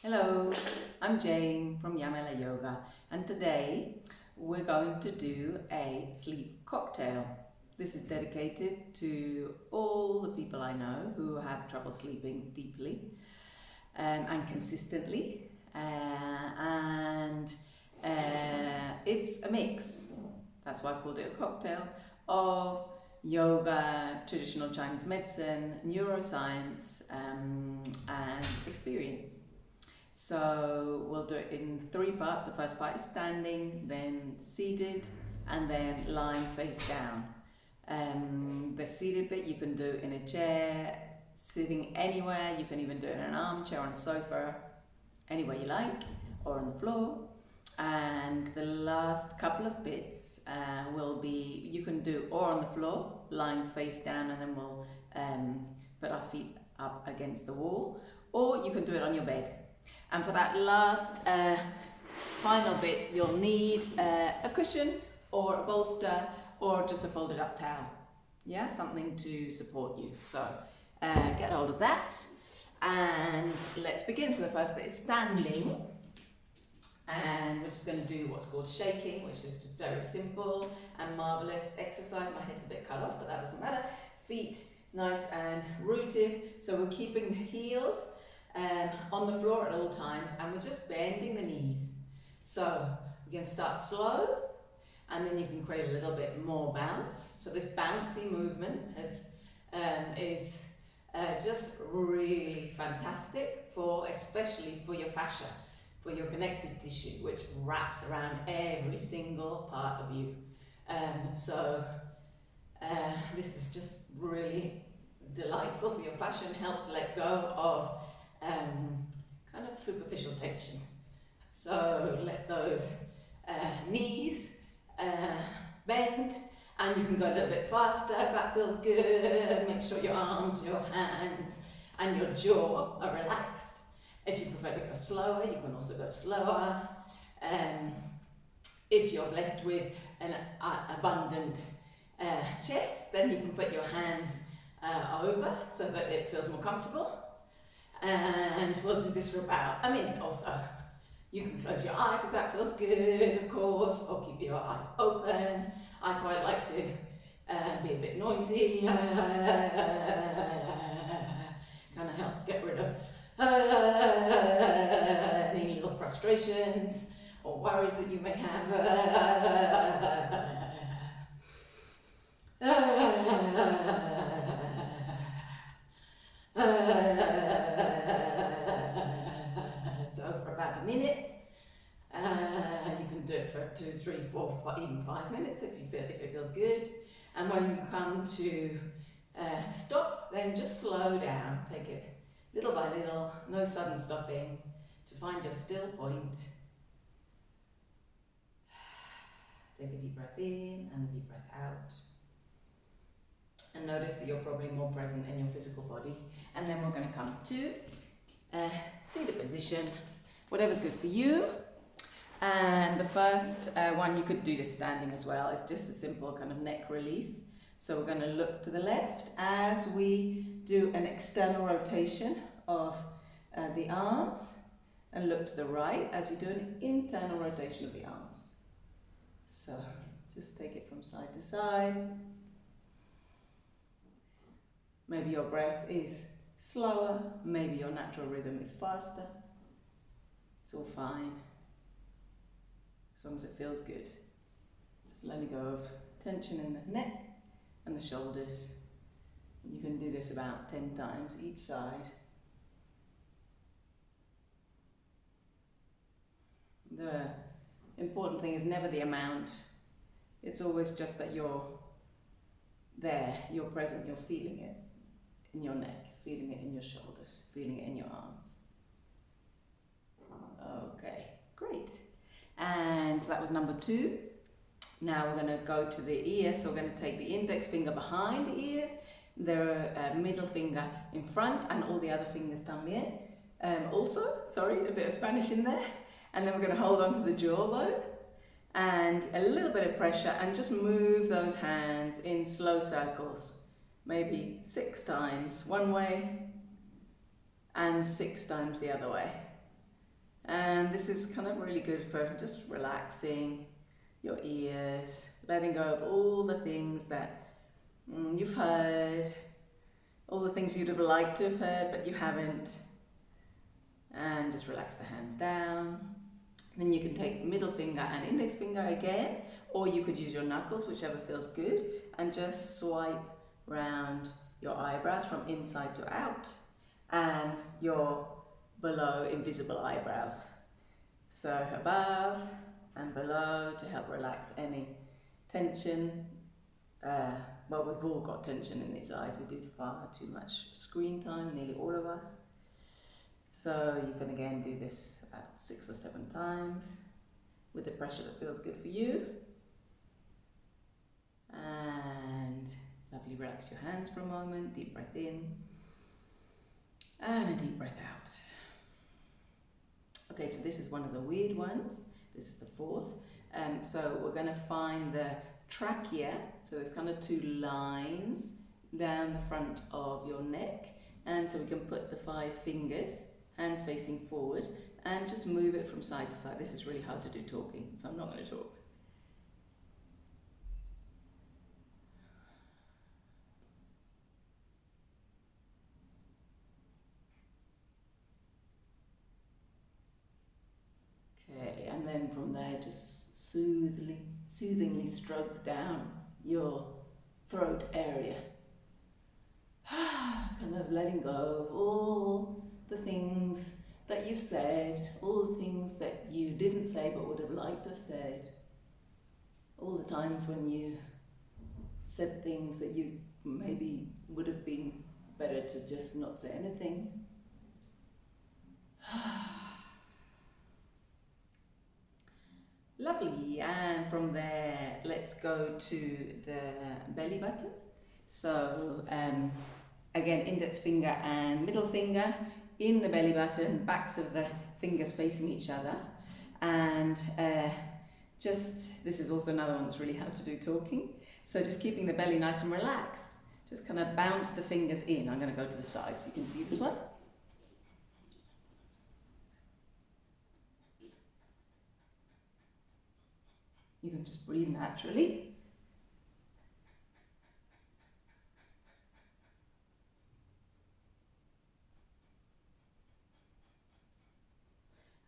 Hello, I'm Jane from Yamela Yoga, and today we're going to do a sleep cocktail. This is dedicated to all the people I know who have trouble sleeping deeply and consistently, and it's a mix. That's why I've called it a cocktail of yoga, traditional Chinese medicine, neuroscience, and experience. So we'll do it in three parts. The first part is standing, then seated, and then lying face down. The seated bit you can do in a chair, sitting anywhere. You can even do it in an armchair, on a sofa, anywhere you like, or on the floor. And the last couple of bits will be, you can do or on the floor, lying face down, and then we'll put our feet up against the wall, or you can do it on your bed. And for that last final bit, you'll need a cushion or a bolster or just a folded up towel. Yeah, something to support you. So get hold of that and let's begin. So the first bit is standing. And we're just going to do what's called shaking, which is just very simple and marvelous exercise. My head's a bit cut off, but that doesn't matter. Feet nice and rooted. So we're keeping the heels on the floor at all times, and we're just bending the knees. So we can start slow, and then you can create a little bit more bounce. So this bouncy movement is just really fantastic especially for your fascia, for your connective tissue, which wraps around every single part of you. This is just really delightful for your fascia and helps let go of kind of superficial tension. So let those knees bend, and you can go a little bit faster if that feels good. Make sure your arms, your hands, and your jaw are relaxed. If you prefer to go slower, you can also go slower. If you're blessed with an abundant chest, then you can put your hands over so that it feels more comfortable. And we'll do this for about a minute or so. You can close your eyes if that feels good, of course, or keep your eyes open. I quite like to be a bit noisy. Kind of helps get rid of any little frustrations or worries that you may have. So for about a minute, you can do it for 2, 3, 4, even 5 minutes if it feels good. And when you come to stop, then just slow down. Take it little by little, no sudden stopping, to find your still point. Take a deep breath in and a deep breath out. And notice that you're probably more present in your physical body. And then we're going to come to seated position, whatever's good for you. And the first one, you could do this standing as well. It's just a simple kind of neck release. So we're going to look to the left as we do an external rotation of the arms, and look to the right as you do an internal rotation of the arms. So just take it from side to side. Maybe your breath is slower, maybe your natural rhythm is faster. It's all fine, as long as it feels good. Just letting go of tension in the neck and the shoulders. You can do this about 10 times each side. The important thing is never the amount. It's always just that you're there, you're present, you're feeling it in your neck, feeling it in your shoulders, feeling it in your arms. Okay, great. And that was number 2. Now we're going to go to the ears. So we're going to take the index finger behind the ears, the middle finger in front, and all the other fingers también. A bit of Spanish in there. And then we're going to hold on to the jawbone and a little bit of pressure, and just move those hands in slow circles. Maybe 6 times one way and 6 times the other way. And this is kind of really good for just relaxing your ears, letting go of all the things that you've heard, all the things you'd have liked to have heard but you haven't, and just relax the hands down. Then you can take middle finger and index finger again, or you could use your knuckles, whichever feels good, and just swipe round your eyebrows from inside to out and your below invisible eyebrows. So above and below to help relax any tension. Well, we've all got tension in these eyes. We do far too much screen time, nearly all of us. So you can again do this about 6 or 7 times with the pressure that feels good for you. And lovely, relax your hands for a moment, deep breath in and a deep breath out. Okay, so this is one of the weird ones. This is the fourth. So we're going to find the trachea. So there's kind of 2 lines down the front of your neck. And so we can put the 5 fingers, hands facing forward, and just move it from side to side. This is really hard to do talking, so I'm not going to talk. Okay, and then from there, just soothingly stroke down your throat area. Kind of letting go of all the things that you've said, all the things that you didn't say but would have liked to have said, all the times when you said things that you maybe would have been better to just not say anything. Lovely, and from there let's go to the belly button. So again, index finger and middle finger in the belly button, backs of the fingers facing each other, and this is also another one that's really hard to do talking, so just keeping the belly nice and relaxed, just kind of bounce the fingers in. I'm going to go to the side so you can see this one. You can just breathe naturally.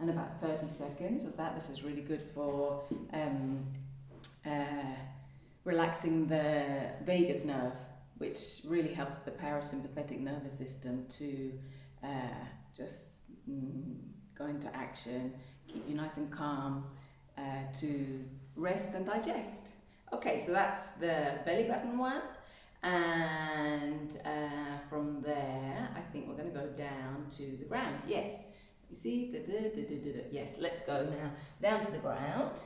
And about 30 seconds of that. This is really good for relaxing the vagus nerve, which really helps the parasympathetic nervous system to just go into action, keep you nice and calm, to rest and digest. Okay, so that's the belly button one. And from there, I think we're going to go down to the ground. Yes. You see? Yes, let's go now down to the ground.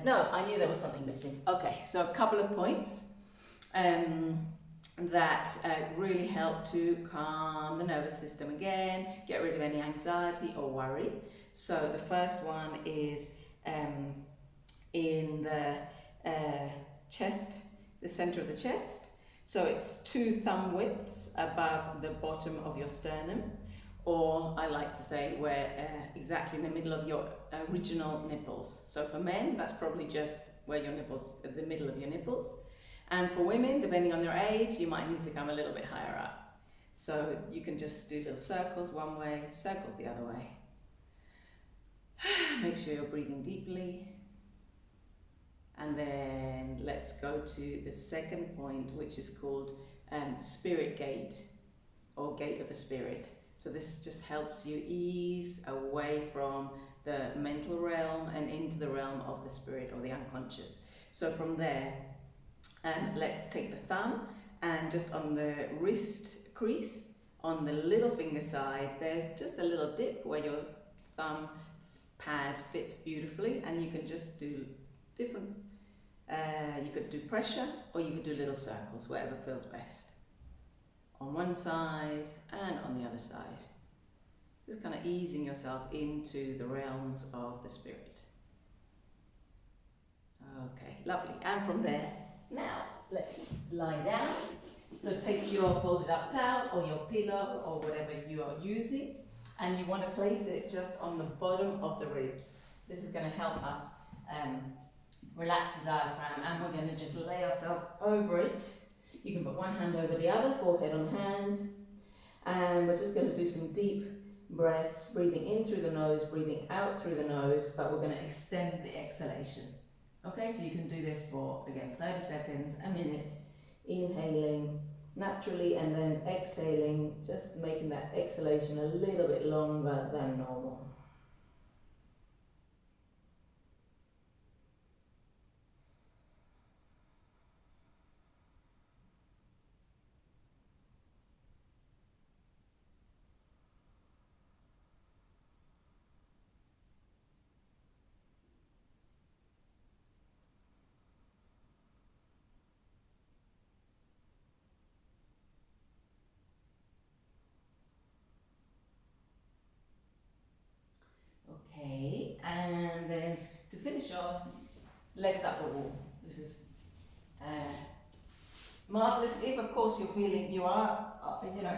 No, I knew there was something missing. Okay, so a couple of points that really help to calm the nervous system again, get rid of any anxiety or worry. So the first one is in the chest, the center of the chest. So it's 2 thumb widths above the bottom of your sternum, or I like to say where exactly in the middle of your original nipples. So for men, that's probably just where your nipples, the middle of your nipples. And for women, depending on their age, you might need to come a little bit higher up. So you can just do little circles one way, circles the other way. Make sure you're breathing deeply. And then let's go to the second point, which is called spirit gate, or gate of the spirit. So this just helps you ease away from the mental realm and into the realm of the spirit or the unconscious. So from there, let's take the thumb, and just on the wrist crease, on the little finger side, there's just a little dip where your thumb pad fits beautifully, and you can just do different, you could do pressure, or you could do little circles, whatever feels best. On one side and on the other side. Just kind of easing yourself into the realms of the spirit. Okay, lovely. And from there, now let's lie down. So take your folded up towel or your pillow or whatever you are using, and you want to place it just on the bottom of the ribs. This is going to help us relax the diaphragm, and we're going to just lay ourselves over it. You can put one hand over the other, forehead on hand, and we're just going to do some deep breaths, breathing in through the nose, breathing out through the nose, but we're going to extend the exhalation. Okay, so you can do this for, again, 30 seconds, a minute, inhaling naturally and then exhaling, just making that exhalation a little bit longer than normal. Okay, and then to finish off, legs up the wall. This is marvelous if, of course, you're feeling you are,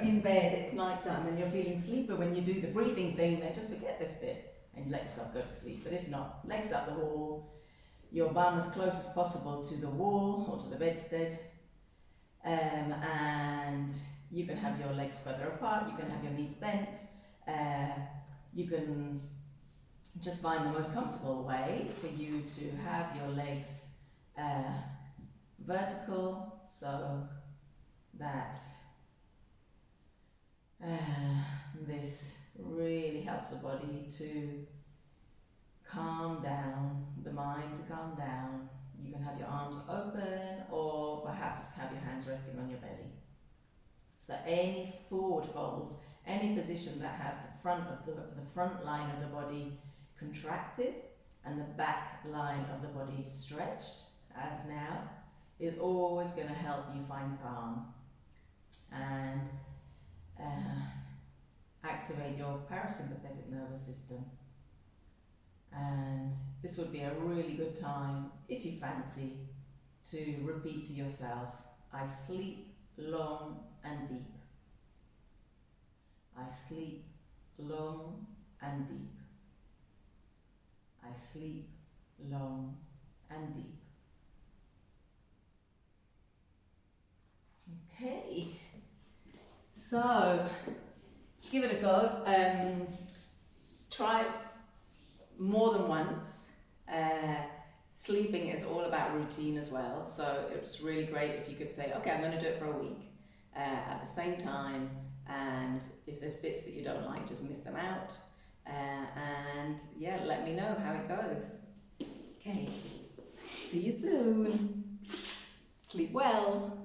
in bed. It's night time and you're feeling sleepy when you do the breathing thing. Then just forget this bit and let yourself go to sleep. But if not, legs up the wall, your bum as close as possible to the wall or to the bedstead, and you can have your legs further apart. You can have your knees bent. You can just find the most comfortable way for you to have your legs vertical, so that this really helps the body to calm down, the mind to calm down. You can have your arms open or perhaps have your hands resting on your belly. So any forward folds, any position that have the front line of the body contracted and the back line of the body stretched, as now, is always going to help you find calm and activate your parasympathetic nervous system. And this would be a really good time, if you fancy, to repeat to yourself, I sleep long and deep. I sleep long and deep. I sleep long and deep. Okay, so give it a go. Try it more than once. Sleeping is all about routine as well, so it was really great if you could say, okay, I'm going to do it for a week at the same time, and if there's bits that you don't like, just miss them out, and yeah, let me know how it goes. Okay, see you soon. Sleep well.